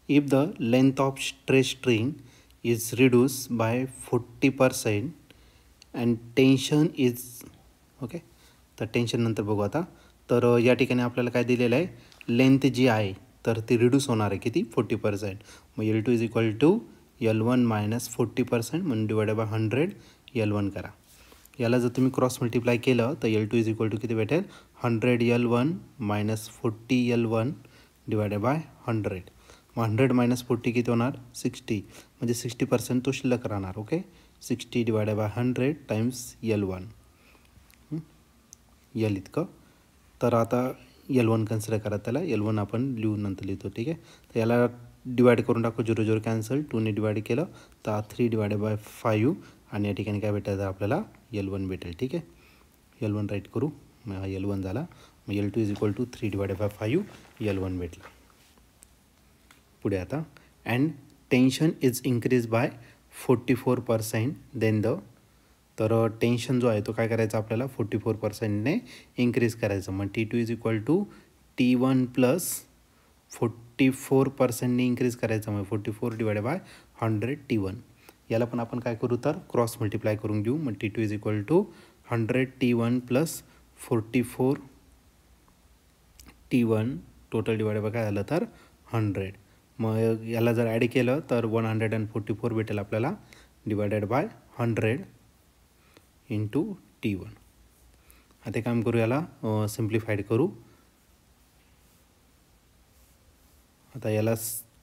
If the length of stress string is reduced by 40% and tension is okay, तर tension नंतर बघू आता. तर या ठिकाणी आपल्याला काय दिलेलं आहे, लेंथ जी आहे तर ती रिड्यूस होणार आहे किती 40%. मग L2 is equal to L1 minus 40% म्हणून डिवायडेड बाय 100 L1 करा. याला जर तुम्ही क्रॉस मल्टिप्लाय केलं तर L2 इज इक्वल टू किती भेटेल 100 L1 minus 40 L1 divided by 100. मग 100 मायनस 40 किती होणार 60, म्हणजे 60% तो शिल्लक राहणार. Okay, 60 divided by 100 times L1 L इतकं. तर आता L1 कन्सिडर करा, त्याला L1 आपण लिहून नंतर लिहितो. ठीक आहे, तर याला डिवाइड करून टाकू, 0 0 कॅन्सल, 2ने डिवाइड केलं तर 3 डिवायडेड बाय 5 आणि या ठिकाणी काय भेटेल आपल्याला L1 भेटेल. ठीक आहे, L1 राईट करू, मग हा L1 झाला. मग L2 is equal to 3 divided by 5 L1 भेटला. पुढे आता and tension is increase by 44% then the, तर टेन्शन जो आहे तो काय करायचा आपल्याला 44%ने इन्क्रीज करायचं. मग T2 is equal to T1 plus 44%ने इन्क्रीज करायचं. मग 44 डिवायडेड बाय 100 T1. याला पण आपण काय करू तर क्रॉस मल्टिप्लाय करून घेऊ. मग T2 is equal to 100 T1 plus 44 T1 total divided by काय झालं तर 100. मग याला जर ॲड केलं तर 144 भेटेल आपल्याला डिवायडेड बाय 100 इंटू T1. आता काम करू, याला सिम्प्लिफाईड करू. आता याला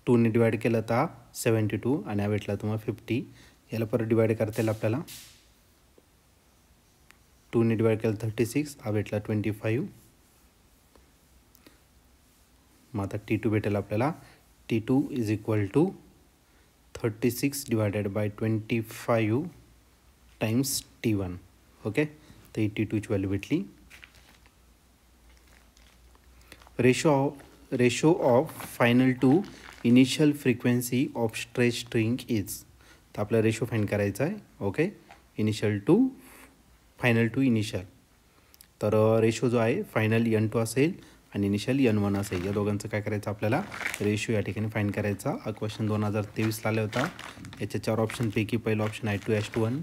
2ने डिवाइड केलं तर 72 आणि हा भेटला तुम्हाला 50. याला परत डिवाइड करता येईल आपल्याला, 2ने डिवाइड केलं 36, हा भेटला 25. मग आता T2 भेटेल आपल्याला, T2 is equal to 36 divided by 25 times T1. Okay, तर ही T2ची व्हॅल्यू भेटली. Ratio of final to initial frequency of stress string is, तर आपला रेशो फाईंड करायचा आहे. Okay, initial to final to initial. तर रेशो जो आहे फायनल N2 असेल आणि इनिशियल N1 असेल, या दोघांचं काय करायचं आपल्याला रेशो या ठिकाणी फाईंड करायचा. हा क्वेश्चन 2023 आला होता. याच्या 4 ऑप्शनपैकी पहिलं ऑप्शन आहे 2:1,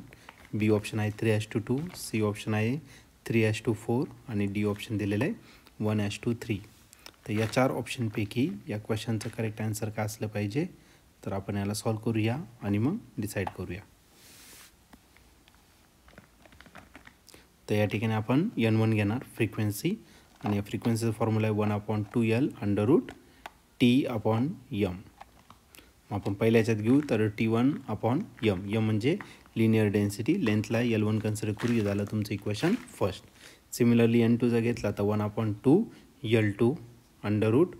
बी ऑप्शन आहे 3:2, सी ऑप्शन आहे 3:4 आणि डी ऑप्शन दिलेलं आहे 1:3. तर या 4 ऑप्शनपैकी या क्वेश्चनचं करेक्ट आन्सर काय असलं पाहिजे, तर आपण याला सॉल्व करूया आणि मग डिसाईड करूया. तर या ठिकाणी आपण N1 घेणार फ्रिक्वेन्सी, आणि या फ्रिक्वेन्सीचा फॉर्म्युला आहे 1/2L अंडर रूट T/M. मग आपण पहिल्या याच्यात घेऊ तर T1/M. M म्हणजे लिनियर डेन्सिटी, लेंथला L1 कन्सिडर करू, झालं तुमचं इक्वेशन फर्स्ट. सिमिलरली N2 जर घेतला तर 1/2L2 under root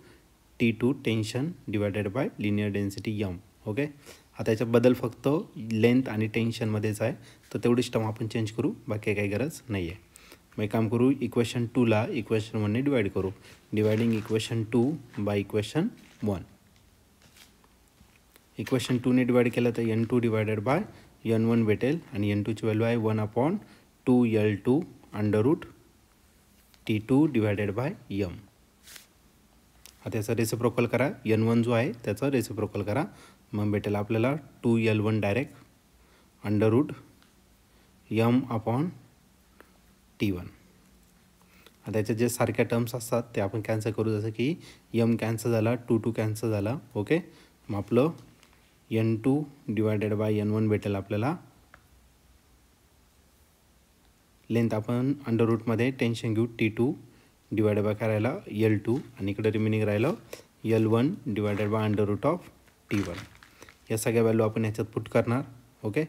T2 tension divided by linear density M. Okay, आता याच्यात बदल फक्त लेंथ आणि टेन्शनमध्येच आहे, तर तेवढीच टर्म आपण चेंज करू, बाकी काही गरज नाही आहे. मग एक काम करू, इक्वेशन 2ला इक्वेशन 1ने डिवाइड करू. Dividing equation 2 by equation 1. Equation 2ने डिवाइड केलं तर N2 डिवायडेड बाय N1 भेटेल, आणि N2ची व्हॅल्यू आहे 1/2L2 under root T2 divided by M. आता याचा रेसिप्रोकल करा, N1 जो आहे त्याचा रेसिप्रोकल करा, मग भेटेल आपल्याला 2L1 direct under route M/T1. आता याच्यात जे सारख्या टर्म्स असतात ते आपण कॅन्सल करू, जसं की M कॅन्सल झाला, 2 कॅन्सल झाला. ओके, मग आपलं N2 डिवायडेड बाय N1 भेटेल आपल्याला. लेंथ आपण अंडररूटमध्ये टेन्शन घेऊ, T2 डिवायडेड बाय काय राहिला L2, आणि इकडे रिमेनिंग राहिलं L1 divided by under root of T1. या सगळ्या व्हॅल्यू आपण याच्यात पुट करणार. ओके,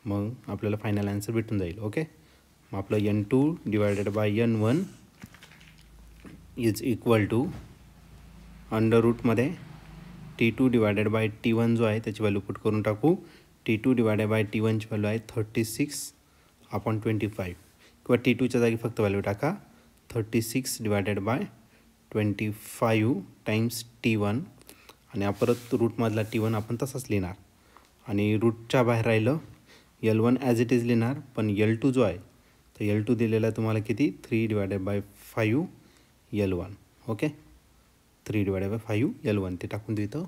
मग आपल्याला फायनल आन्सर भेटून जाईल. ओके, मग आपलं N2 divided by N1 is equal to अंडररूटमध्ये T2 डिवायडेड बाय T1 जो आहे त्याची व्हॅल्यू पुट करून टाकू. T2 डिवायडेड बाय T1ची व्हॅल्यू आहे 36/25, किंवा T2च्या जागी फक्त व्हॅल्यू टाका 36 डिवायडेड बाय 25 टाइम्स T1, आणि परत रूटमधला T1 आपण तसाच लिहिणार, आणि रूटच्या बाहेर राहिलं L1 ॲज इट इज लिहिणार, पण L2 जो आहे तर L2 दिलेला आहे तुम्हाला किती 3 divided by 5 L1. Okay, 3 divided by 5 L1 ते टाकून देतं.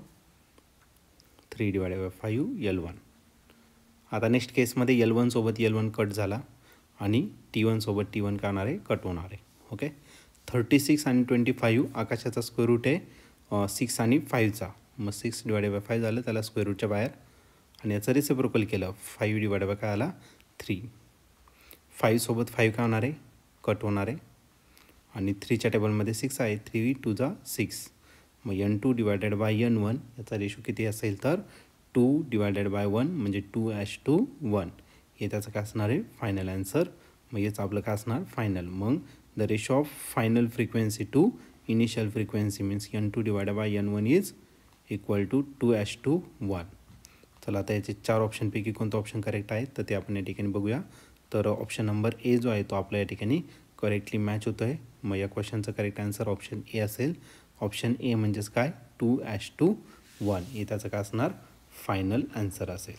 3 डिवायडेड बाय 5 L1. आता नेक्स्ट केसमध्ये L1 सोबत L1 कट झाला आणि T1 सोबत T1 काय होणार आहे, कट होणार आहे. ओके. 36 आणि 25 आकाशाचा स्क्वेअर रूट आहे 6 आणि 5चा. मग 6 डिवायडेड बाय 5 झालं, त्याला स्क्वेअर रूटच्या बाहेर आणि याचं रेसिप्रोकल केलं 5 डिवायडेड बाय काय आला 3. 5 सोबत 5 काय होणार आहे, कट होणार आहे आणि 3च्या टेबलमध्ये 6 आहे. 3 2 जा 6. मग N2 डिवायडेड बाय N1 याचा रेशो किती असेल तर 2 डिवायडेड बाय 1 म्हणजे 2:1. हे त्याचं काय असणार आहे, फायनल आन्सर. मग याचं आपलं काय असणार, फायनल. मग the ratio of final frequency to initial frequency means N2 divided by N1 is equal to 2:1. चला आता याचे 4 ऑप्शनपैकी कोणतं ऑप्शन करेक्ट आहे तर ते आपण या ठिकाणी बघूया. तर ऑप्शन नंबर ए जो आहे तो आपल्या या ठिकाणी करेक्टली मॅच होतो आहे. मग या क्वेश्चनचं करेक्ट आन्सर ऑप्शन ए असेल. ऑप्शन ए म्हणजेच काय, 2:1 हे त्याचं काय असणार, फायनल आन्सर असेल.